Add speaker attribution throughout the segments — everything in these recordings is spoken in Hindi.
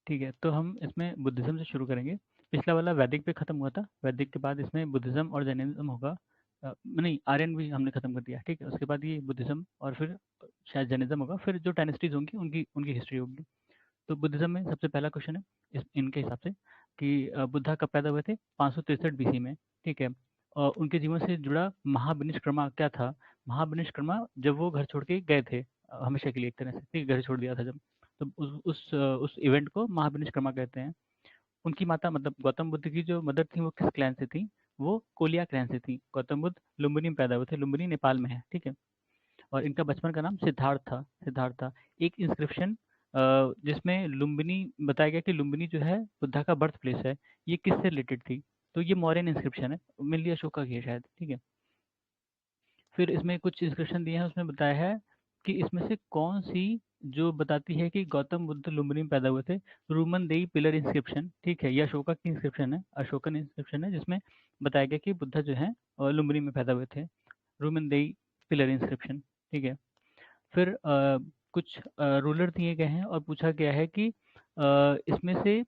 Speaker 1: ठीक है, तो हम इसमें बुद्धिज़्म से शुरू करेंगे। पिछला वाला वैदिक पे ख़त्म हुआ था, वैदिक के बाद इसमें बुद्धिज़्म और जैनिज़्म होगा। नहीं, आर्यन भी हमने ख़त्म कर दिया, ठीक है? उसके बाद ये बुद्धिज़्म और फिर शायद जैनिज़्म होगा, फिर जो डायनेस्टीज़ होंगी उनकी उनकी हिस्ट्री होगी। तो बुद्धिज़्म में सबसे पहला क्वेश्चन है इनके हिसाब से कि बुद्धा कब पैदा हुए थे? 563 बीसी में, ठीक है? और उनके जीवन से जुड़ा महाविनिष्क्रमा क्या था? महाविनिष्क्रमा जब वो घर छोड़ के गए थे, हमेशा के लिए एक तरह से, ठीक है? घर छोड़ दिया था जब, तो उस इवेंट को महाविनिष्क्रमा कहते हैं। उनकी माता मतलब गौतम बुद्ध की जो मदर थी वो किस क्लैन से थी? वो कोलिया क्लैन से थी। गौतम बुद्ध लुम्बिनी में पैदा हुए थे, लुम्बिनी नेपाल में है, ठीक है? और इनका बचपन का नाम सिद्धार्थ था, सिद्धार्थ था। एक इंस्क्रिप्शन जिसमें लुम्बिनी बताया गया कि लुम्बिनी जो है बुद्धा का बर्थ प्लेस है, ये किससे रिलेटेड थी? तो ये मौर्यन इंस्क्रिप्शन है, मेनली अशोका की है शायद, ठीक है? फिर इसमें कुछ इंस्क्रिप्शन दिए हैं, उसमें बताया है कि इसमें से कौन सी जो बताती है कि गौतम बुद्ध लुम्बिनी में पैदा हुए थे। रूमन देई पिलर इंस्क्रिप्शन, ठीक है, ये अशोका की इंस्क्रिप्शन है, अशोकन इंस्क्रिप्शन है, जिसमें बताया गया कि बुद्धा जो है लुम्बिनी में पैदा हुए थे। रूमन देई पिलर इंस्क्रिप्शन, ठीक है। फिर कुछ रूलर दिए गए हैं और पूछा गया है कि इसमें से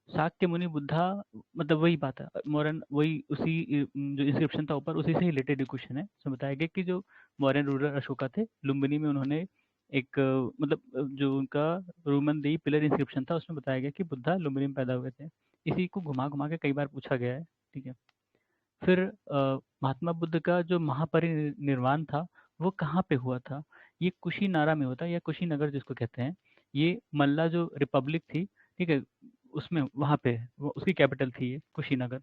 Speaker 1: शाक्य मुनि बुद्धा, मतलब वही बात है, मौर्यन वही उसी जो इंस्क्रिप्शन था ऊपर उसी से रिलेटेड क्वेश्चन है। उसमें बताया गया कि जो मौर्यन रूलर अशोका थे, लुम्बिनी में उन्होंने एक मतलब जो उनका रोमन दी पिलर इंस्क्रिप्शन था उसमें बताया गया कि बुद्धा लुम्बिनी में पैदा हुए थे। इसी को घुमा घुमा के कई बार पूछा गया है, ठीक है। फिर महात्मा बुद्ध का जो महापरिनिर्वाण था वो कहाँ पे हुआ था? ये कुशीनारा में होता है, या कुशीनगर जिसको कहते हैं। ये मल्ला जो रिपब्लिक थी, ठीक है, उसमें वहाँ पे वो उसकी कैपिटल थी ये कुशीनगर।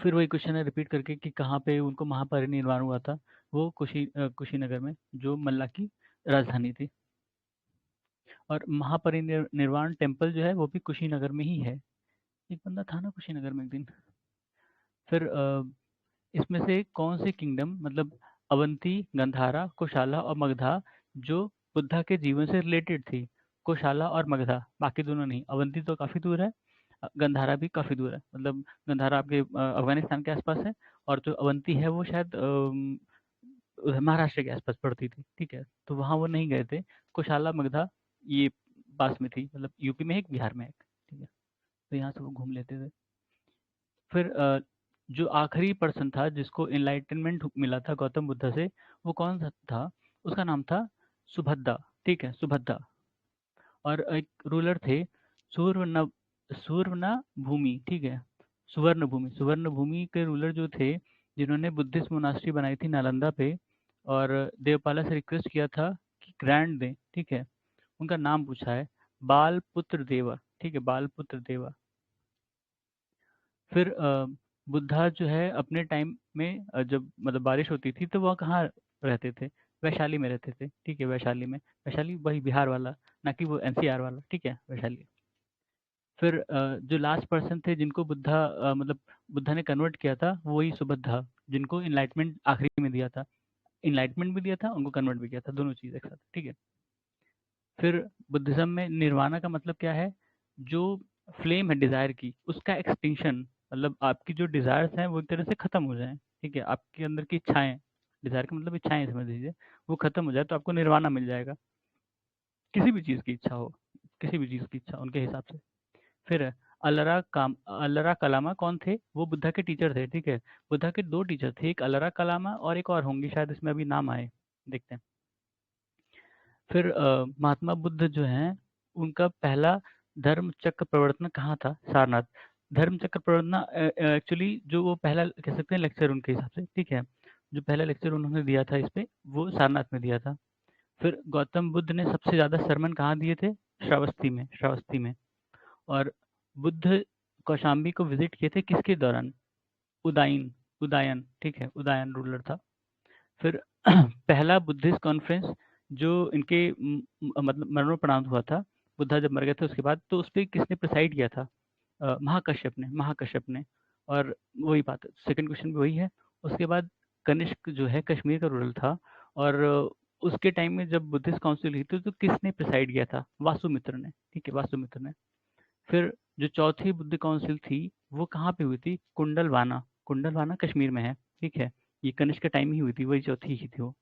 Speaker 1: फिर वही क्वेश्चन है रिपीट करके कि कहाँ पे उनको महापरिनिर्वाण हुआ था? वो कुशीनगर में, जो मल्ला की राजधानी थी। और महापरिनिर्वाण टेम्पल जो है वो भी कुशीनगर में ही है। एक बंदा था ना कुशीनगर में एक दिन। फिर इसमें से कौन सी किंगडम, मतलब अवंती, गंधारा, कोशाला और मगधा, जो बुद्धा के जीवन से रिलेटेड थी? कोशाला और मगधा, बाकी दोनों नहीं। अवंती तो काफ़ी दूर है, गंधारा भी काफ़ी दूर है, मतलब गंधारा आपके अफगानिस्तान के आसपास है, और जो अवंती है वो शायद उधर महाराष्ट्र के आसपास पड़ती थी, ठीक है? तो वहाँ वो नहीं गए थे। कोशाला, मगधा ये पास में थी, मतलब यूपी में एक, बिहार में एक, ठीक है? तो यहाँ से वो घूम लेते थे। फिर जो आखिरी पर्सन था जिसको एनलाइटनमेंट मिला था गौतम बुद्ध से, वो कौन सा था? उसका नाम था सुभद्दा, ठीक है, सुभद्दा। और एक रूलर थे सूर्य सूर्यना भूमि, ठीक है, सुवर्ण भूमि, सुवर्ण भूमि के रूलर जो थे, जिन्होंने बुद्धिस्ट मोनास्ट्री बनाई थी नालंदा पे, और देवपाला से रिक्वेस्ट किया था कि ग्रांट दें, ठीक है? उनका नाम पूछा है, बाल पुत्र देवा, ठीक है, बाल पुत्र देवा। फिर बुद्धा जो है अपने टाइम में जब मतलब बारिश होती थी तो वह कहाँ रहते थे? वैशाली में रहते थे, ठीक है, वैशाली में। वैशाली वही बिहार वाला, ना कि वो एनसीआर वाला, ठीक है, वैशाली। फिर जो लास्ट पर्सन थे जिनको बुद्धा मतलब बुद्धा ने कन्वर्ट किया था, वो वही सुबुद्धा, जिनको इनलाइटमेंट आखिरी में दिया था। इनलाइटमेंट भी दिया था, उनको कन्वर्ट भी किया था, दोनों चीज़ एक साथ, ठीक है। फिर बुद्धिज्म में निर्वाणा का मतलब क्या है? जो फ्लेम है डिज़ायर की, उसका एक्सटिंक्शन, मतलब आपकी जो डिज़ायर्स हैं वो एक तरह से खत्म हो जाएँ, ठीक है? आपके अंदर की इच्छाएँ, डिज़ायर का मतलब इच्छाएँ समझ लीजिए, वो खत्म हो जाए तो आपको निर्वाणा मिल जाएगा। किसी भी चीज़ की इच्छा हो, किसी भी चीज़ की इच्छा उनके हिसाब से। फिर अल्लारा कलामा कौन थे? वो बुद्धा के टीचर थे, ठीक है? बुद्धा के 2 टीचर थे, एक अल्लारा कलामा और एक और होंगे शायद, इसमें अभी नाम आए, देखते हैं। फिर महात्मा बुद्ध जो हैं, उनका पहला धर्म चक्र प्रवर्तन कहाँ था? सारनाथ। धर्म चक्र प्रवर्तन एक्चुअली जो वो पहला कह सकते हैं लेक्चर उनके हिसाब से, ठीक है? जो पहला लेक्चर उन्होंने दिया था इस पे, वो सारनाथ में दिया था। फिर गौतम बुद्ध ने सबसे ज़्यादा सरमन कहाँ दिए थे? श्रावस्ती में, श्रावस्ती में। और बुद्ध कौशाम्बी को विजिट किए थे किसके दौरान? उदायन, उदायन, ठीक है, उदायन रूलर था। फिर पहला बुद्धिस्ट कॉन्फ्रेंस जो इनके मतलब मरणोपरांत हुआ था, बुद्धा जब मर गए थे उसके बाद, तो उस पे किसने प्रिसाइड किया था? महाकश्यप ने, महाकश्यप ने। और वही बात है, सेकंड क्वेश्चन भी वही है। उसके बाद कनिष्क जो है कश्मीर का रूरल था, और उसके टाइम में जब बुद्धिस्ट काउंसिल हुई थी तो किसने प्रिसाइड किया था? वासुमित्र ने, ठीक है, वासुमित्र ने। फिर जो चौथी बुद्ध काउंसिल थी वो कहाँ पे हुई थी? कुंडलवाना, कुंडलवाना कश्मीर में है, ठीक है? ये कनिष्क के टाइम ही हुई थी, वही चौथी ही थी वो।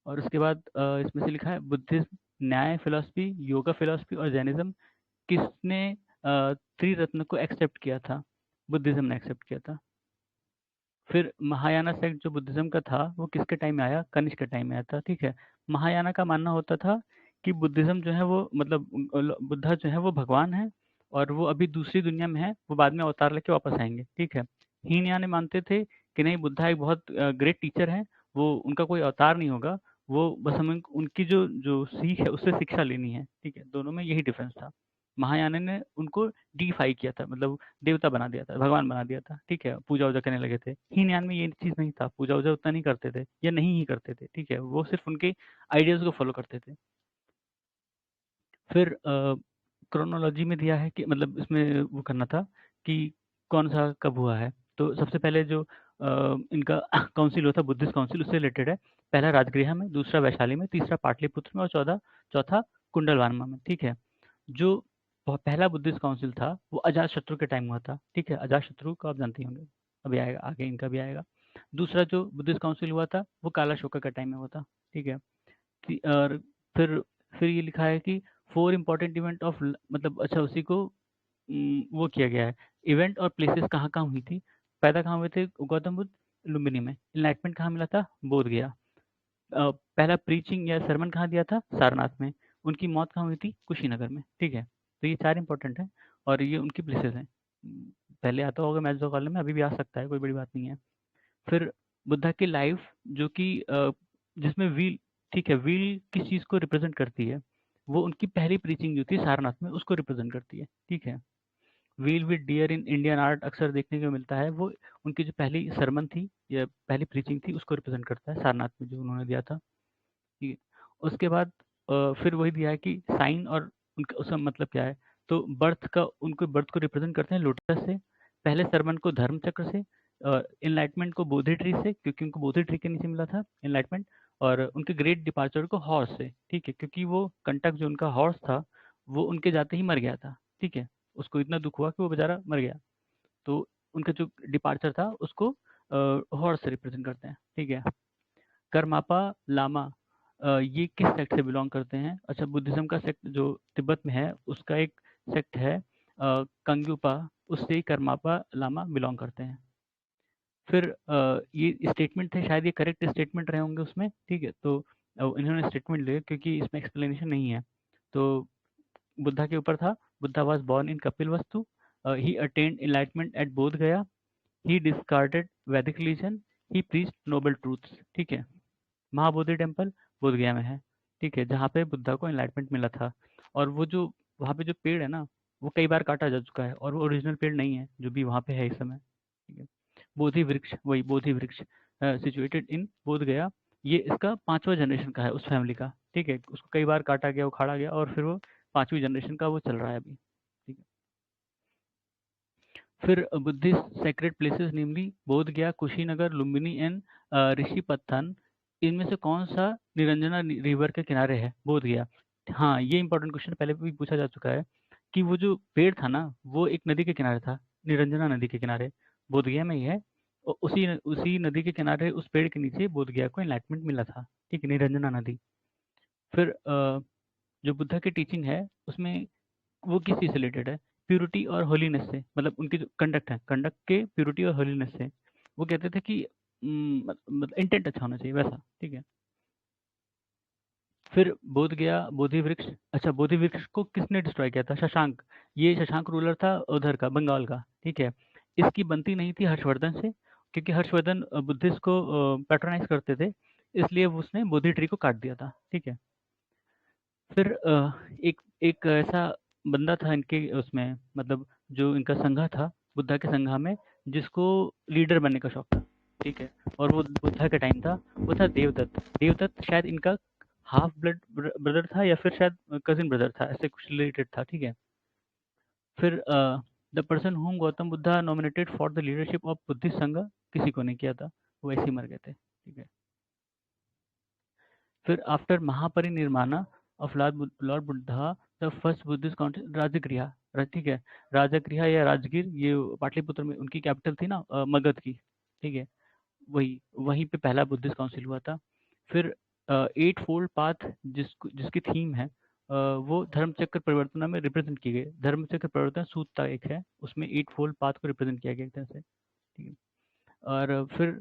Speaker 1: और उसके बाद इसमें से लिखा है बुद्धिज्म न्याय फिलॉसफी, योगा फिलॉसफी और जैनिज्म किसने त्रिरत्न को एक्सेप्ट किया था? बुद्धिज्म ने एक्सेप्ट किया था। फिर महायाना सेक्ट जो बुद्धिज्म का था वो किसके टाइम में आया? कनिष्क के टाइम में आया था, ठीक है। महायाना का मानना होता था कि बुद्धिज्म जो है वो मतलब बुद्धा जो है वो भगवान है और वो अभी दूसरी दुनिया में है, वो बाद में अवतार लेके वापस आएंगे, ठीक है। हीनयाने मानते थे कि नहीं, बुद्धा एक बहुत ग्रेट टीचर है, वो उनका कोई अवतार नहीं होगा, वो बस हमें उनकी जो जो सीख है उससे शिक्षा लेनी है, ठीक है। दोनों में यही डिफरेंस था। महायाना ने उनको डीफाई किया था, मतलब देवता बना दिया था, भगवान बना दिया था, ठीक है। पूजा वूजा करने लगे थे। हीनयान में ये चीज़ नहीं था, पूजा वूजा उतना नहीं करते थे या नहीं ही करते थे, ठीक है। वो सिर्फ उनके आइडियाज़ को फॉलो करते थे। फिर क्रोनोलॉजी में दिया है कि मतलब इसमें वो करना था कि कौन सा कब हुआ है। तो सबसे पहले जो इनका काउंसिल हुआ था, बुद्धिस्ट काउंसिल, उससे रिलेटेड है। पहला राजगृह में, दूसरा वैशाली में, तीसरा पाटलिपुत्र में और चौथा कुंडलवार्मा में, ठीक है। जो पहला बुद्धिस्ट काउंसिल था वो अजात शत्रु के टाइम हुआ था, ठीक है। अजात शत्रु को आप जानते ही होंगे, अभी आएगा आगे, इनका भी आएगा। दूसरा जो बुद्धिस्ट काउंसिल हुआ था वो काला शोका का टाइम में हुआ था, ठीक है। और फिर ये लिखा है कि फोर इंपॉर्टेंट इवेंट ऑफ, मतलब अच्छा उसी को वो किया गया है। इवेंट और प्लेसेस कहाँ कहाँ हुई थी? पैदा कहाँ हुए थे गौतम बुद्ध? लुम्बिनी में। इनलाइटमेंट कहाँ मिला था? बोध गया। पहला प्रीचिंग या सरमन कहाँ दिया था? सारनाथ में। उनकी मौत कहाँ हुई थी? कुशीनगर में, ठीक है। तो ये चार इंपॉर्टेंट है और ये उनकी प्लेसेस हैं। पहले आता होगा मैथ कॉलम में, अभी भी आ सकता है, कोई बड़ी बात नहीं है। फिर बुद्धा की लाइफ जो कि जिसमें व्हील, ठीक है, व्हील किस चीज़ को रिप्रेजेंट करती है? वो उनकी पहली प्रीचिंग जो थी सारनाथ में उसको रिप्रेजेंट करती है, ठीक है। Wheel with deer in Indian art अक्सर देखने को मिलता है, वो उनकी जो पहली सरमन थी या पहली प्रीचिंग थी उसको रिप्रेजेंट करता है, सारनाथ में जो उन्होंने दिया था, ठीक है। उसके बाद फिर वही दिया है कि साइन और उनका उसका मतलब क्या है? तो बर्थ का, उनको बर्थ को रिप्रेजेंट करते हैं लोटस से, पहले सरमन को धर्म चक्र से, इनलाइटमेंट को बोधि ट्री से, क्योंकि उनको बोधि ट्री के नीचे मिला था इनलाइटमेंट, और उनके ग्रेट डिपार्चर को हॉर्स से, ठीक है, क्योंकि वो कंटक जो उनका हॉर्स था वो उनके जाते ही मर गया था, ठीक है। उसको इतना दुख हुआ कि वो बेचारा मर गया। तो उनका जो डिपार्चर था उसको हॉर्स से रिप्रेजेंट करते हैं, ठीक है। करमापा लामा ये किस सेक्ट से बिलोंग करते हैं? अच्छा, बुद्धिज्म का सेक्ट जो तिब्बत में है उसका एक सेक्ट है कंग्युपा, उससे ही करमापा लामा बिलोंग करते हैं। फिर ये स्टेटमेंट थे, शायद ये करेक्ट स्टेटमेंट रहे होंगे उसमें, ठीक है। तो इन्होंने स्टेटमेंट लिए क्योंकि इसमें एक्सप्लेनेशन नहीं है। तो बुद्धा के ऊपर था, Buddha was born in Kapilavastu, he attained enlightenment at Bodh Gaya, he discarded Vedic religion, he preached noble truths, ठीक है। महाबोधि टेम्पल बोध गया में है, ठीक है, जहाँ पे बुद्धा को एनलाइटमेंट मिला था। और वो जो वहाँ पे जो पेड़ है ना, वो कई बार काटा जा चुका है और वो ओरिजिनल पेड़ नहीं है जो भी वहाँ पे है इस समय, ठीक है। बोधि वृक्ष, वही बोधि वृक्ष सिचुएटेड इन बोध गया, ये इसका पांचवा जनरेशन का है उस फैमिली का, ठीक है। उसको कई बार काटा गया, उखाड़ा गया और फिर वो पांचवी जनरेशन का वो चल रहा है अभी, ठीक है। फिर बुद्धिस्ट सेक्रेट प्लेसेस नेमली बोध गया, कुशीनगर, लुम्बिनी एंड ऋषिपत्थन, इनमें से कौन सा निरंजना रिवर के किनारे है? बोध गया। हाँ, ये इंपॉर्टेंट क्वेश्चन पहले भी पूछा जा चुका है कि वो जो पेड़ था ना वो एक नदी के किनारे था, निरंजना नदी के किनारे, बोध गया में ही है। और उसी उसी नदी के किनारे उस पेड़ के नीचे बोध गया को एनलाइटमेंट मिला था, ठीक है, निरंजना नदी। फिर जो बुद्धा की टीचिंग है उसमें वो किस चीज़ से रिलेटेड है? प्यूरिटी और होलीनेस से, मतलब उनकी जो कंडक्ट है, कंडक्ट के प्यूरिटी और होलीनेस से। वो कहते थे कि मतलब इंटेंट अच्छा होना चाहिए वैसा, ठीक है। फिर बोध गया बोधि वृक्ष, अच्छा बोधि वृक्ष को किसने डिस्ट्रॉय किया था? शशांक। ये शशांक रूलर था उधर का, बंगाल का, ठीक है। इसकी बनती नहीं थी हर्षवर्धन से, क्योंकि हर्षवर्धन बुद्धिस्ट को पैट्रोनाइज करते थे, इसलिए उसने बोधि ट्री को काट दिया था, ठीक है। फिर एक एक ऐसा बंदा था इनके उसमें, मतलब जो इनका संघा था, बुद्धा के संघा में, जिसको लीडर बनने का शौक था, ठीक है। और वो बुद्धा का टाइम था, वो था देवदत्त। देवदत्त शायद इनका हाफ ब्लड ब्रदर था या फिर शायद कजिन ब्रदर था, ऐसे कुछ रिलेटेड था, ठीक है। फिर the person whom Gautam Buddha nominated for the leadership of Buddhist संघ, किसी को नहीं किया था, वो ऐसे ही मर गए थे, ठीक है। फिर after Mahaparinirvana of Lord Buddha, the first Buddhist council Rajagriha, ठीक है। राजगृह या राजगीर, ये पाटलिपुत्र में उनकी कैपिटल थी ना, मगध की, ठीक है। वही वहीं पे पहला बुद्धिस्ट काउंसिल हुआ था। फिर एट फोल्ड पाथ जिसकी थीम है वो धर्मचक्र परिवर्तन में रिप्रेजेंट की गई। धर्मचक्र परिवर्तन सूत्र एक है, उसमें एट फोल्ड पाथ को रिप्रेजेंट किया गया एक तरह से, ठीक है। और फिर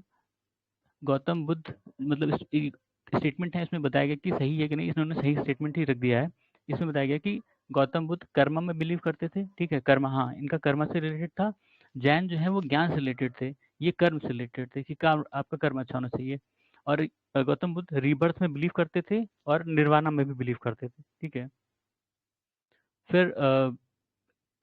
Speaker 1: गौतम बुद्ध, मतलब स्टेटमेंट है इसमें बताया गया कि सही है कि नहीं, इन्होंने सही स्टेटमेंट ही रख दिया है। इसमें बताया गया कि गौतम बुद्ध कर्म में बिलीव करते थे, ठीक है, कर्म, हाँ, इनका कर्म से रिलेटेड था। जैन जो है वो ज्ञान से रिलेटेड थे, ये कर्म से रिलेटेड थे कि काम आपका कर्म अच्छा होना चाहिए। और गौतम बुद्ध रीबर्थ में बिलीव करते थे और निर्वाणा में भी बिलीव करते थे, ठीक है। फिर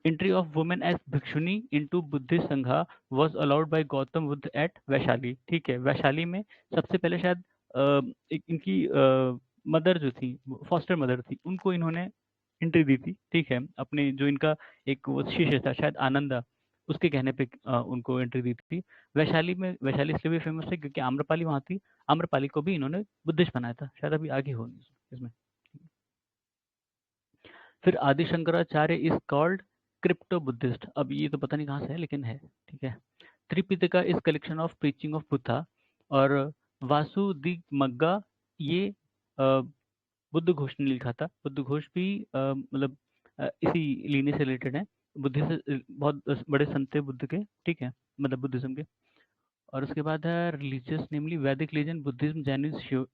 Speaker 1: entry of women as bhikshuni into Buddhist sangha was allowed by Gautam Buddha at Vaishali, ठीक है। वैशाली में सबसे पहले शायद एक इनकी मदर जो थी, फॉस्टर मदर थी, उनको इन्होंने एंट्री दी थी, ठीक है। अपने जो इनका एक वो शिष्य था शायद आनंदा, उसके कहने पे उनको एंट्री दी थी। वैशाली में, वैशाली इसलिए भी फेमस है क्योंकि आम्रपाली वहाँ थी। आम्रपाली को भी इन्होंने बुद्धिस्ट बनाया था, शायद अभी आगे हो इसमें। फिर आदि Shankaracharya is called crypto Buddhist, अब ये तो पता नहीं कहाँ से है लेकिन है, ठीक है। Tripitaka is collection of preaching of Buddha. और वासुदिगमग्गा, ये बुद्ध घोष ने लिखा था। बुद्ध घोष भी मतलब इसी लीने से रिलेटेड है। बुद्ध से बहुत बड़े संत थे बुद्ध के, ठीक है, मतलब बुद्धिज्म के। और उसके बाद है religious namely Vedic religion, Buddhism, Jainism,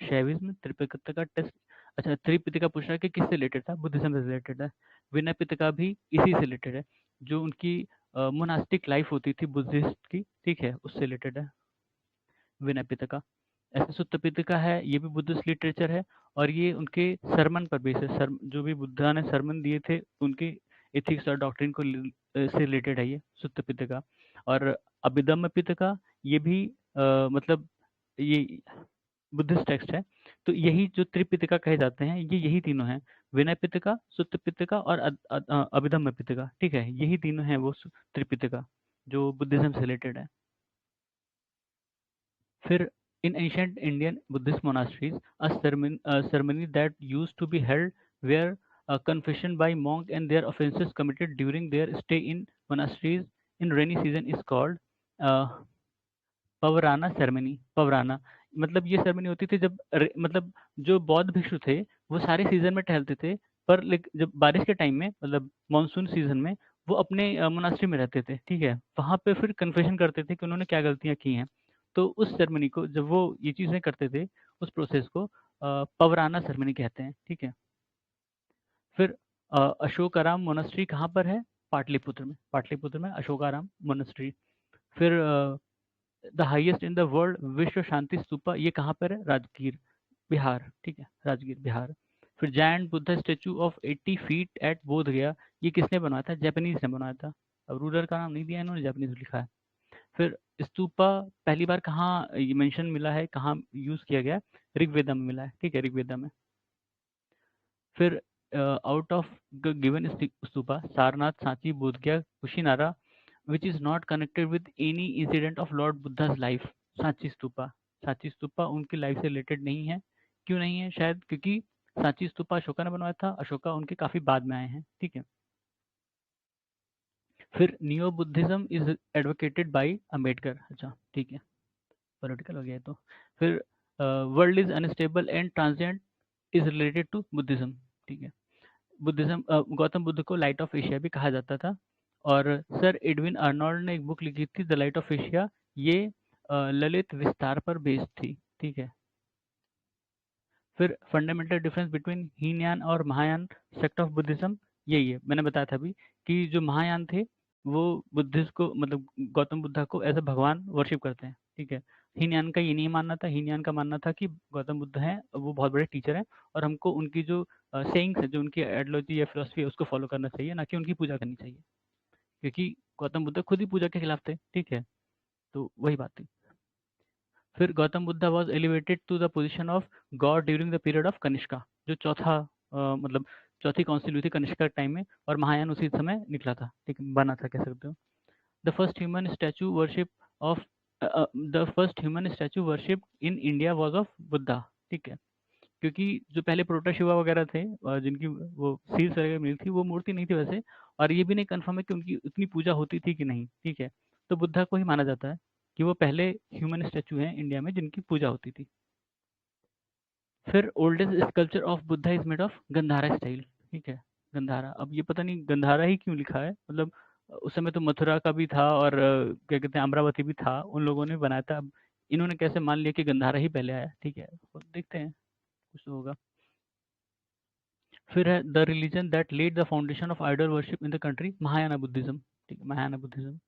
Speaker 1: Shaivism, Tripitaka text. अच्छा, त्रिपिटका पूछ रहा है कि किससे रिलेटेड था, बुद्धिज्म से रिलेटेड है। विनय पिटका भी इसी से रिलेटेड है, जो उनकी मोनास्टिक लाइफ होती थी बुद्धिस्ट की, ठीक है, उससे रिलेटेड है विनय पिटका। ऐसे सुत्त पिटका है, ये भी बुद्धिस्ट लिटरेचर है। और ये उनके सरमन पर बेस है, जो भी बुद्धा ने सरमन दिए थे उनके एथिक्स और डॉक्ट्रिन को से रिलेटेड है ये सुत्त पिटका। और अभिधम्म पिटका, ये भी मतलब ये बुद्धिस्ट टेक्स्ट है। तो यही जो त्रिपिटका कहे जाते हैं, ये यही तीनों हैं, विनय पिटका, सुत्त पिटका और अभिधम्म पिटका, ठीक है, यही तीनों हैं वो त्रिपिटका जो बुद्धिज्म से रिलेटेड है। फिर in ancient Indian Buddhist monasteries, a ceremony that used to be held where a confession by monk and their offenses committed during their stay in monasteries in rainy season is called uh, Pavarana ceremony. Pavarana मतलब ये सेरेमनी होती थी जब मतलब जो बौद्ध भिक्षु थे वो सारे सीजन में टहलते थे, पर जब बारिश के टाइम में, मतलब मानसून सीजन में, वो अपने मोनास्ट्री में रहते थे, ठीक है। वहां पे फिर कन्फेशन करते थे कि उन्होंने क्या गलतियां की हैं। तो उस सेरेमनी को, जब वो ये चीजें करते थे, उस प्रोसेस को पवराना सेरेमनी कहते हैं, ठीक है। फिर अशोकाराम मोनास्ट्री कहाँ पर है, पाटलिपुत्र में। पाटलिपुत्र में अशोकाराम मोनास्ट्री। फिर the highest in the world विश्व शांति स्तूपा, ये कहाँ पर है, राजगीर, बिहार, ठीक है, राजगीर, बिहार। फिर giant Buddha statue of 80 feet at Bodh Gaya, ये किसने बनवाया था, जापानीज ने बनवाया था। अब रूलर का नाम नहीं दिया इन्होंने, जापानीज लिखा है। फिर स्तूपा पहली बार कहाँ ये मेंशन मिला है, कहाँ यूज किया गया, ऋग्वेदा में मिला है, ठीक है, ऋग्वेदा में। फिर out of given stupa Sarnath, Sanchi, Bodhgaya, Kushinara, which is not connected with any incident of Lord Buddha's life, Sanchi stupa. Sanchi stupa उनकी लाइफ से रिलेटेड नहीं है। क्यों नहीं है, शायद क्योंकि सांची स्तूपा अशोका ने बनवाया था, अशोका उनके काफी बाद में आए हैं, ठीक है। फिर neo Buddhism is advocated by Ambedkar, अच्छा, ठीक है, पॉलिटिकल हो गया है तो। फिर world is unstable and transient is related to Buddhism, ठीक है। बुद्धिज्म, गौतम बुद्ध को लाइट ऑफ एशिया भी कहा जाता था। और सर एडविन अर्नोल्ड ने एक बुक लिखी थी द लाइट ऑफ एशिया, ये ललित विस्तार पर बेस्ड थी, ठीक है। फिर फंडामेंटल डिफरेंस बिटवीन हीनयान और महायान सेक्ट ऑफ बुद्धिज्म, यही है, मैंने बताया था अभी कि जो महायान थे वो बुद्धिस्ट को, मतलब गौतम बुद्धा को एज अ भगवान वर्शिप करते हैं, ठीक है। हीनयान का ये नहीं मानना था, हीनयान का मानना था कि गौतम बुद्ध हैं, वो बहुत बड़े टीचर हैं और हमको उनकी जो सेइंग्स है, जो उनकी आइडियोलॉजी या फिलोसफी है, उसको फॉलो करना चाहिए, ना कि उनकी पूजा करनी चाहिए, क्योंकि गौतम बुद्ध खुद ही पूजा के खिलाफ थे, ठीक है। तो वही बात थी। फिर Gautam Buddha was elevated to the position of god during the period of Kanishka, जो चौथा मतलब चौथी काउंसिल हुई थी कनिष्का के टाइम में, और महायान उसी समय निकला था, ठीक है, बना था, कह सकते हो। The first human statue worship of the first human statue worship in India was of Buddha, ठीक है। क्योंकि जो पहले प्रोटा शिवा वगैरह थे जिनकी वो सील्स वगैरह मिली थी, वो मूर्ति नहीं थी वैसे। और ये भी नहीं कंफर्म है कि उनकी उतनी पूजा होती थी कि नहीं, ठीक है। तो बुद्धा को ही माना जाता है कि वो पहले ह्यूमन स्टैचू हैं इंडिया में जिनकी पूजा होती थी। फिर oldest sculpture of Buddha is made of Gandhara style, ठीक है। गंधारा, अब ये पता नहीं गंधारा ही क्यों लिखा है, मतलब उस समय तो मथुरा का भी था और क्या कहते हैं अमरावती भी था, उन लोगों ने बनाया था। अब इन्होंने कैसे मान लिया कि गंधारा ही पहले आया, ठीक है, तो देखते हैं कुछ तो होगा। फिर है the religion that led the foundation of idol worship in the country, Mahayana Buddhism, ठीक है, Mahayana Buddhism.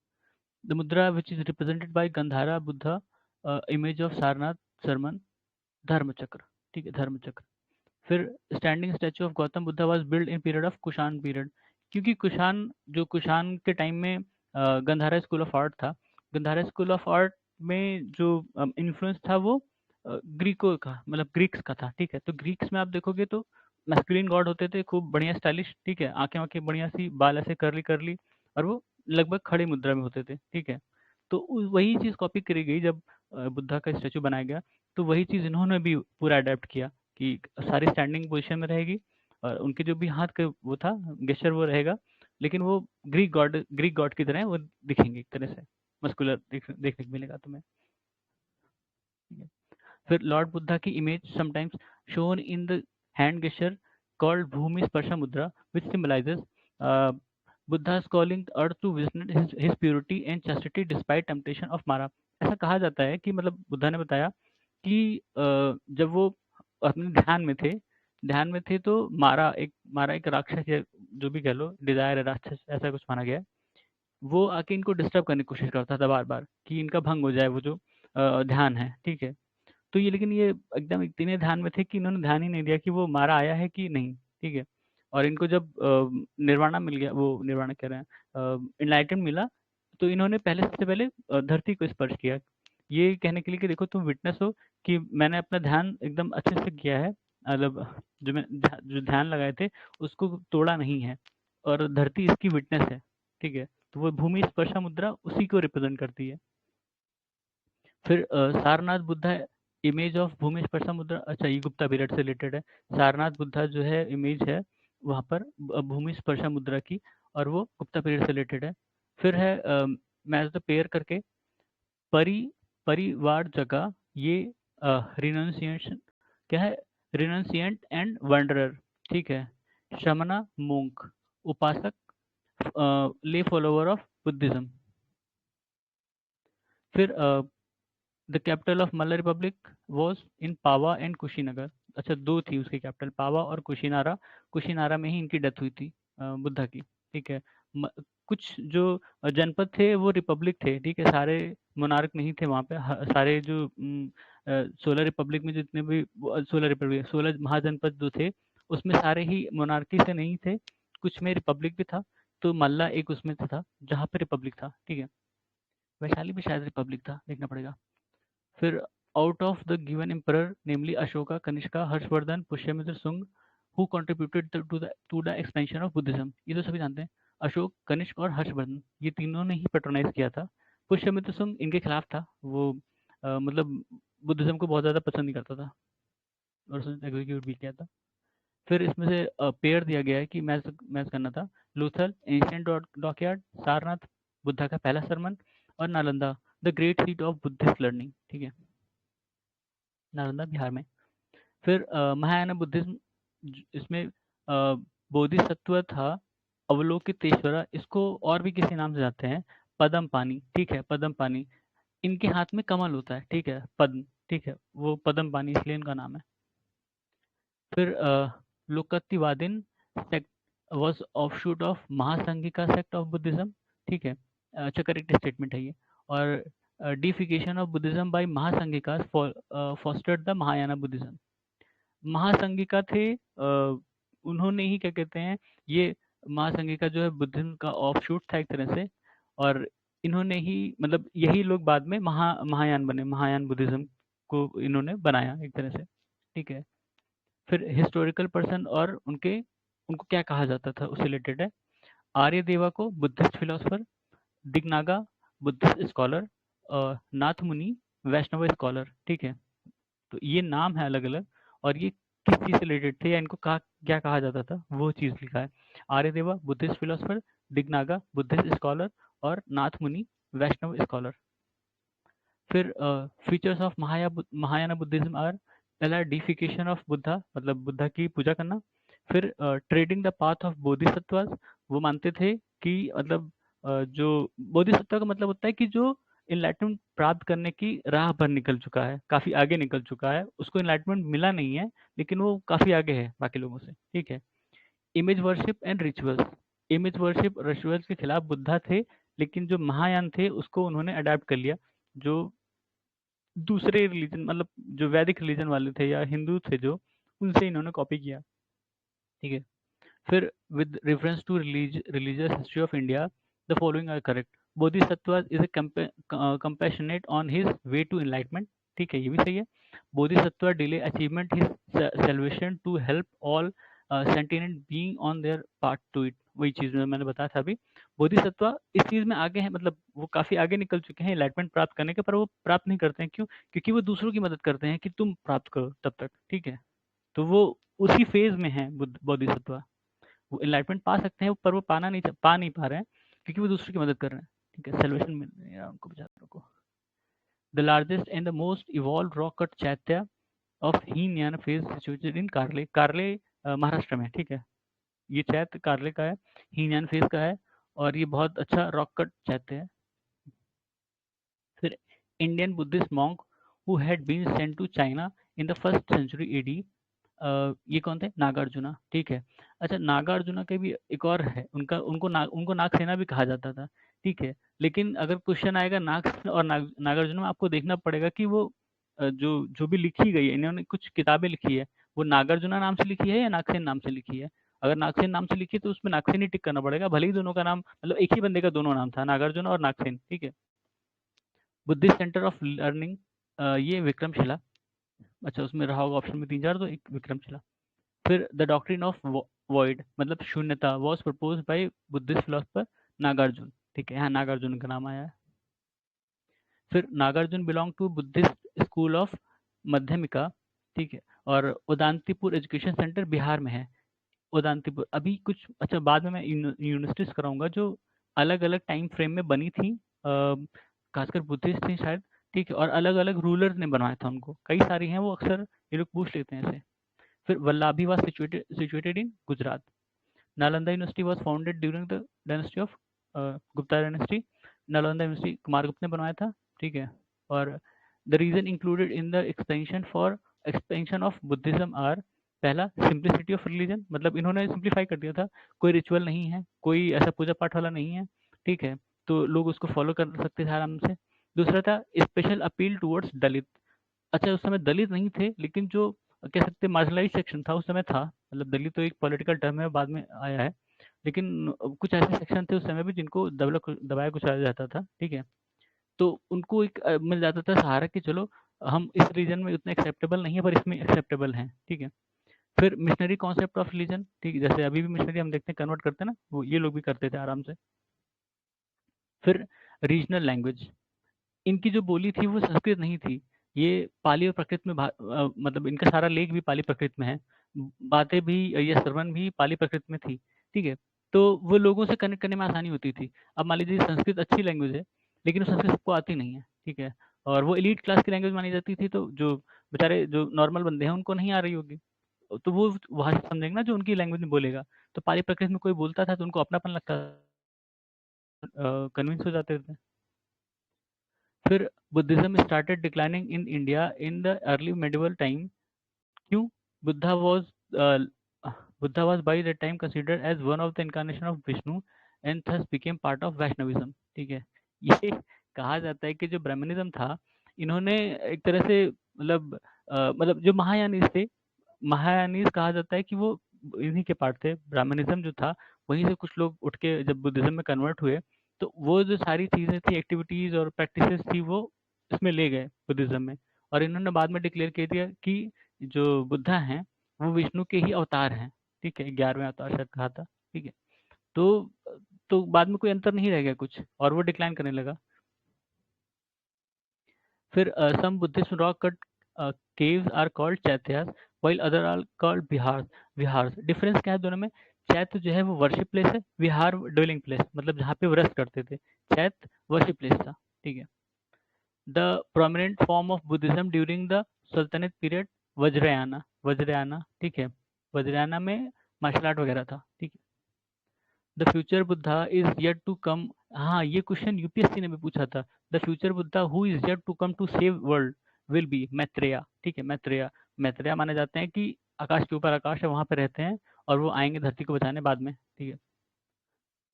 Speaker 1: The mudra which is represented by Gandhara Buddha, image of Sarnath sermon, dharma chakra, ठीक है, धर्म चक्र। फिर standing statue of Gautam Buddha was build in period of Kushan period, क्योंकि कुषाण के टाइम में गंधारा स्कूल ऑफ आर्ट था। गंधारा स्कूल ऑफ आर्ट में जो इन्फ्लुएंस था वो ग्रीको का, मतलब ग्रीक्स का था, ठीक है। तो ग्रीक्स में आप देखोगे तो मैस्कुलिन गॉड होते थे, खूब बढ़िया स्टाइलिश, ठीक है, आंखें आंखें बढ़िया सी, बाल ऐसे करली करली, और वो लगभग खड़ी मुद्रा में होते थे, ठीक है। तो वही चीज़ कॉपी करी गई जब बुद्धा का स्टैचू बनाया गया, तो वही चीज़ इन्होंने भी पूरा अडेप्ट किया कि सारी स्टैंडिंग पोजीशन में रहेगी, और उनके जो भी हाथ का वो था गेस्चर वो रहेगा, लेकिन वो ग्रीक गॉड की तरह वो दिखेंगे एक तरह से, मस्कुलर देखने को मिलेगा तुम्हें, ठीक है। फिर लॉर्ड बुद्धा की image sometimes shown in the hand gesture called Bhumi sparsha mudra which symbolises Buddha's calling earth to witness his purity and chastity despite temptation of मारा। ऐसा कहा जाता है कि मतलब बुद्धा ने बताया कि जब वो अपने ध्यान में थे तो मारा एक राक्षस है, जो भी कह लो, डिजायर है, राक्षस ऐसा कुछ माना गया है। वो आके इनको डिस्टर्ब करने की कोशिश करता था बार बार कि इनका भंग हो जाए वो जो ध्यान है, ठीक है। तो ये, लेकिन ये एकदम इतने ध्यान में थे कि इन्होंने ध्यान ही नहीं दिया कि वो मारा आया है कि नहीं, ठीक है। और इनको जब निर्वाणा मिल गया, वो निर्वाणा कह रहे हैं, इनलाइटन मिला, तो इन्होंने सबसे पहले धरती को स्पर्श किया, ये कहने के लिए कि देखो तुम विटनेस हो कि मैंने अपना ध्यान एकदम अच्छे से किया है, मतलब जो ध्यान लगाए थे उसको तोड़ा नहीं है, और धरती इसकी विटनेस है, ठीक है। तो वो भूमि स्पर्शा मुद्रा उसी को रिप्रेजेंट करती है। फिर सारनाथ बुद्धा इमेज ऑफ भूमि स्पर्शा मुद्रा, अच्छा ये गुप्ता पीरियड से रिलेटेड है। सारनाथ बुद्धा जो है इमेज है वहाँ पर भूमि स्पर्शा मुद्रा की, और वो गुप्ता पीरियड से रिलेटेड है। फिर है मैच द पेयर करके, परि परिवार जगह, ये रिनाउंसिएशन क्या है, रिनाउंसिएंट एंड वंडरर, ठीक है। शमना monk, Upasaka, lay follower of Buddhism. फिर the capital of Malla republic was in Pava and Kushinagar, अच्छा दो थी उसकी कैपिटल, पावा और कुशीनारा। कुशीनारा में ही इनकी डेथ हुई थी बुद्धा की, ठीक है। म, कुछ जो जनपद थे वो रिपब्लिक थे, ठीक है, सारे मोनार्क नहीं थे वहाँ पे, सारे जो 16 रिपब्लिक में जितने भी 16 रिपब्लिक 16 महाजनपद जो थे उसमें सारे ही मोनार्की से नहीं थे, कुछ में रिपब्लिक भी था। तो मल्ला एक उसमें से था जहाँ पे रिपब्लिक था, ठीक है। वैशाली भी शायद रिपब्लिक था, देखना पड़ेगा। फिर out of the given emperor namely Ashoka, Kanishka, Harshavardhana, Pushyamitra Sunga, who contributed to the expansion of Buddhism, ये तो सभी जानते हैं। अशोक, कनिष्क और हर्षवर्धन, ये तीनों ने ही पेट्रोनाइज किया था। पुष्यमित्र सुंग इनके खिलाफ था, वो मतलब बुद्धिज्म को बहुत ज़्यादा पसंद नहीं करता था, और उसने एग्जीक्यूट भी किया था। फिर इसमें से पेयर दिया गया है कि मैच मैच करना था। Luther, ancient dockyard, Sarnath Buddha का पहला सरमन, और Nalanda the great seat of Buddhist learning, ठीक है, नालंदा बिहार में। फिर महायाना बुद्धिज्म, इसमें बोधिसत्व था अवलोकितेश्वरा, इसको और भी किसी नाम से जानते हैं, पद्म पानी, ठीक है, पद्म पानी। इनके हाथ में कमल होता है, ठीक है, पद्म, ठीक है, वो पद्म पानी इसलिए इनका नाम है। फिर Lokottaravadin sect was offshoot of Mahasanghika sect of Buddhism, ठीक है, अच्छा करेक्ट स्टेटमेंट है ये। और deification of Buddhism by Mahasanghika fostered the Mahayana Buddhism. Mahasanghika थे, उन्होंने ही क्या कहते हैं, ये महासंघिका जो है बुद्धिज्म का ऑफशूट था एक तरह से, और इन्होंने ही मतलब यही लोग बाद में महायान बने, महायान बुद्धिज्म को इन्होंने बनाया एक तरह से, ठीक है। फिर हिस्टोरिकल पर्सन और उनके उनको क्या कहा जाता था उससे रिलेटेड है। आर्य देवा को Buddhist philosopher, Dignaga Buddhist scholar, नाथ मुनि वैष्णव स्कॉलर, ठीक है। तो ये नाम है अलग अलग, और ये किस चीज़ से रिलेटेड थे या इनको कहा क्या कहा जाता था वो चीज़ लिखा है। Aryadeva Buddhist philosopher, Dignaga Buddhist scholar, और नाथ मुनि वैष्णव स्कॉलर। फिर features of Mahayana Buddhism are पहला डिफिकेशन ऑफ बुद्धा, मतलब बुद्धा की पूजा करना। फिर treading the path of Bodhisattvas, वो मानते थे कि मतलब जो बोधिसत्व का मतलब होता है कि जो इनलाइटमेंट प्राप्त करने की राह पर निकल चुका है, काफी आगे निकल चुका है, उसको इनलाइटमेंट मिला नहीं है लेकिन वो काफी आगे है बाकी लोगों से, ठीक है। Image worship and rituals, image worship rituals के खिलाफ बुद्धा थे, लेकिन जो महायान थे उसको उन्होंने अडेप्ट कर लिया, जो दूसरे रिलीजन मतलब जो वैदिक रिलीजन वाले थे या हिंदू थे जो, उनसे इन्होंने कॉपी किया, ठीक है। फिर with reference to religious history of India, the following are correct. Bodhisattva is a compassionate on his way to enlightenment, ठीक है, ये भी सही है। Bodhisattva delay achievement his salvation to help all sentient being on their part to it, वही चीज में मैंने बताया था अभी। बोधिसत्व इस चीज में आगे हैं, मतलब वो काफी आगे निकल चुके हैं एनलाइटमेंट प्राप्त करने के, पर वो प्राप्त नहीं करते हैं, क्यों? क्योंकि वो दूसरों की मदद करते हैं कि तुम प्राप्त करो तब तक, ठीक है। तो वो उसी फेज में है बोधिसत्व, वो एनलाइटमेंट पा सकते हैं पर वो पा नहीं पा रहे हैं क्योंकि वो दूसरों की मदद कर रहे हैं, ठीक है। सेल्वेशन मिल रही है उनको बेचारों को। The largest and the most evolve rock cut chaitya of Hinayana phase situated in Karle, Karle Maharashtra में, ठीक है। ये चैत्य कारले का है, हीनयान फेज का है, और ये बहुत अच्छा रॉक कट चैत्य है। फिर Indian Buddhist monk who had been sent to China in the first century AD, ये कौन थे? नागार्जुना, ठीक है। अच्छा, नागार्जुना के भी एक और है, उनको नागसेना भी कहा जाता था, ठीक है। लेकिन अगर क्वेश्चन आएगा नागार्जुना में, आपको देखना पड़ेगा कि वो जो जो भी लिखी गई है, इन्होंने कुछ किताबें लिखी है, वो नागार्जुना नाम से लिखी है या नागसेन नाम से लिखी है। अगर नागसेन नाम से लिखी है तो उसमें नागसेन ही टिक करना पड़ेगा, भले ही दोनों का नाम मतलब एक ही बंदे का दोनों नाम था, नागार्जुना और नागसेन, ठीक है। बुद्धिस्ट सेंटर ऑफ लर्निंग, ये विक्रमशिला। अच्छा, उसमें रहा होगा ऑप्शन में तीन चार, तो एक विक्रमशिला। फिर द डॉक्ट्रिन ऑफ वॉइड मतलब shunyata was propose by Buddhist philosopher Nagarjuna, ठीक है, यहाँ नागार्जुन का नाम आया है। फिर Nagarjuna belong to Buddhist school of Madhyamika, ठीक है, और उदांतीपुर एजुकेशन सेंटर बिहार में है। उदांतीपुर अभी कुछ, अच्छा, बाद में मैं यूनिवर्सिटीज कराऊंगा जो अलग अलग टाइम फ्रेम में बनी थी, खासकर बुद्धिस्ट थी शायद, ठीक है, और अलग अलग रूलर ने बनवाया था उनको, कई सारी हैं वो, अक्सर ये लोग पूछ लेते हैं ऐसे। फिर वल्लाभी was situated in Gujarat. Nalanda University was founded during the dynasty of Gupta dynasty. Nalanda university Kumaragupta ने बनवाया था, ठीक है। और the reason included in the expansion of Buddhism are, पहला सिंप्लिसिटी ऑफ रिलीजन, मतलब इन्होंने सिंप्लीफाई कर दिया था, कोई रिचुअल नहीं है, कोई ऐसा पूजा पाठ वाला नहीं है, ठीक है, तो लोग उसको फॉलो कर सकते थे आराम से। दूसरा था स्पेशल अपील टुवर्ड्स दलित। अच्छा, उस समय दलित नहीं थे, लेकिन जो कह सकते मार्जिनलाइज सेक्शन था उस समय था, मतलब दलित तो एक पॉलिटिकल टर्म है, बाद में आया है, लेकिन कुछ ऐसे सेक्शन थे उस समय भी जिनको दबाया कुचला जाता था, ठीक है। तो उनको एक मिल जाता था सहारा कि चलो हम इस रीजन में उतने एक्सेप्टेबल नहीं है पर इसमें एक्सेप्टेबल हैं, ठीक है। फिर मिशनरी कॉन्सेप्ट ऑफ रिलीजन, ठीक है, जैसे अभी भी मिशनरी हम देखते हैं कन्वर्ट करते हैं ना, वो ये लोग भी करते थे आराम से। फिर रीजनल लैंग्वेज, इनकी जो बोली थी वो संस्कृत नहीं थी, ये पाली और प्रकृत में मतलब इनका सारा लेख भी पाली प्रकृत में है, बातें भी या श्रवण भी पाली प्रकृत में थी, ठीक है। तो वो लोगों से कनेक्ट करने में आसानी होती थी। अब मान लीजिए संस्कृत अच्छी लैंग्वेज है, लेकिन वो संस्कृत सबको आती नहीं है, ठीक है, और वो एलीट क्लास की लैंग्वेज मानी जाती थी, तो जो बेचारे जो नॉर्मल बंदे हैं उनको नहीं आ रही होगी, तो वो वहां से समझेंगे ना जो उनकी लैंग्वेज में बोलेगा। तो पाली प्रकृत में कोई बोलता था तो उनको अपनापन लगता, कन्विंस हो जाते थे। फिर Buddhism started declining in India in the early medieval time, क्यों? Buddha was Buddha was by that time considered as one of the incarnation of Vishnu and thus became part of Vaishnavism, ठीक है। ये कहा जाता है कि जो ब्राह्मणिज्म था, इन्होंने एक तरह से मतलब मतलब जो महायानीज थे, महायानीज कहा जाता है कि वो इन्हीं के पार्ट थे, ब्राह्मणिज्म जो था वहीं से कुछ लोग उठ के जब बुद्धिज्म में कन्वर्ट हुए, तो वो जो सारी चीजें थी, एक्टिविटीज और प्रैक्टिसेस थी, वो इसमें ले गए बुद्धिज्म में, और इन्होंने बाद में डिक्लेयर कर दिया कि जो बुद्धा हैं वो विष्णु के ही अवतार हैं, ठीक है, 11वें अवतार शायद कहा था, ठीक है। तो बाद में कोई अंतर नहीं रह गया कुछ, और वो डिक्लाइन करने लगा। फिर some Buddhist rock cut caves are called chaityas while other are called vihara, vihara difference क्या है दोनों में? चैत्य जो है वो वर्शिप प्लेस है, विहार ड्वेलिंग प्लेस, मतलब जहाँ पे व्रत करते थे, चैत्य वर्शिप प्लेस था, ठीक है। The prominent form of Buddhism during the सल्तनत पीरियड वज्रयाना, वज्रयाना, ठीक है। वज्रयाना में मार्शल आर्ट वगैरह था, ठीक है। The future Buddha is yet to come. हाँ, ये क्वेश्चन यूपीएससी ने भी पूछा था। The future Buddha who is yet to come to save world will be Maitreya, ठीक है। मैत्रेय, मैत्रेय माने जाते हैं कि आकाश के ऊपर आकाश है, वहां पे रहते हैं और वो आएंगे धरती को बचाने बाद में, ठीक है।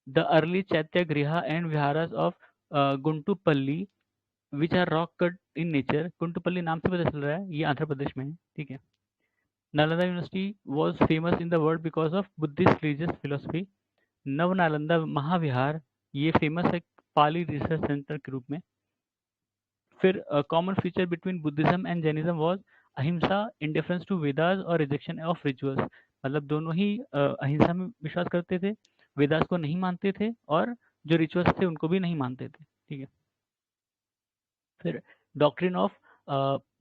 Speaker 1: The early chaitya griha and viharas of Guntupalli which are rock cut in nature. Guntupalli नाम से पता चल रहा है ये आंध्र प्रदेश में है, ठीक है। Nalanda university was famous in the world because of Buddhist religious philosophy. नव नालंदा महाविहार ये फेमस है पाली रिसर्च सेंटर के रूप में। फिर common feature between Buddhism and Jainism was अहिंसा, इंडिफरेंस टू वेदास और रिजेक्शन ऑफ रिचुअल्स। मतलब दोनों ही अहिंसा में विश्वास करते थे, वेदास को नहीं मानते थे और जो रिचुअल्स थे उनको भी नहीं मानते थे, ठीक है। फिर डॉक्ट्रिन ऑफ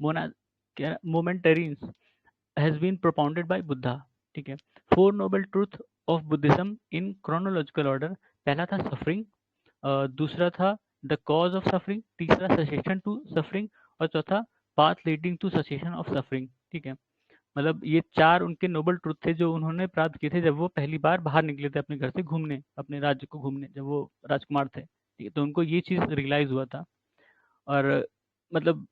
Speaker 1: मोना momentariness has been propounded by Buddha, ठीक है। Four noble truth of Buddhism in chronological order. पहला था सफरिंग, दूसरा था द कॉज ऑफ सफरिंग, तीसरा ससेशन टू सफरिंग और चौथा path leading to cessation of suffering, ठीक है। मतलब ये चार उनके नोबल ट्रुथ थे जो उन्होंने प्राप्त किए थे जब वो पहली बार बाहर निकले थे अपने घर से घूमने, अपने राज्य को घूमने, जब वो राजकुमार थे, ठीक है। तो उनको ये चीज़ रियलाइज हुआ था और मतलब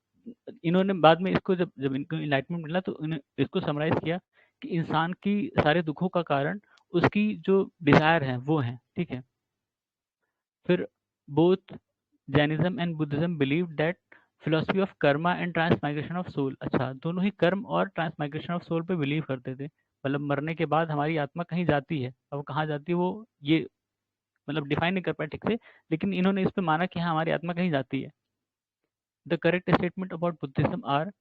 Speaker 1: इन्होंने बाद में इसको जब जब इनको इनलाइटमेंट मिला तो इन्हें इसको समराइज किया कि इंसान की सारे दुखों का कारण उसकी जो डिजायर है वो है, ठीक है। फिर both Jainism and Buddhism believe that philosophy of karma and transmigration of soul. अच्छा, दोनों ही कर्म और ट्रांसमाइग्रेशन ऑफ सोल पे बिलीव करते थे। मतलब मरने के बाद हमारी आत्मा कहीं जाती है, अब कहाँ जाती है वो ये मतलब डिफाइन नहीं कर पाए ठीक से, लेकिन इन्होंने इस पे माना कि हाँ हमारी आत्मा कहीं जाती है। The correct statement about Buddhism are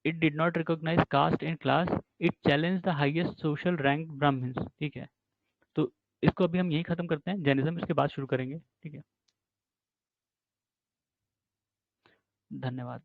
Speaker 1: it did not recognise caste and class, it challenge the highest social rank Brahmans, ठीक है। तो इसको अभी हम यही खत्म करते हैं, जैनिज्म इसके बाद शुरू करेंगे, ठीक है। धन्यवाद।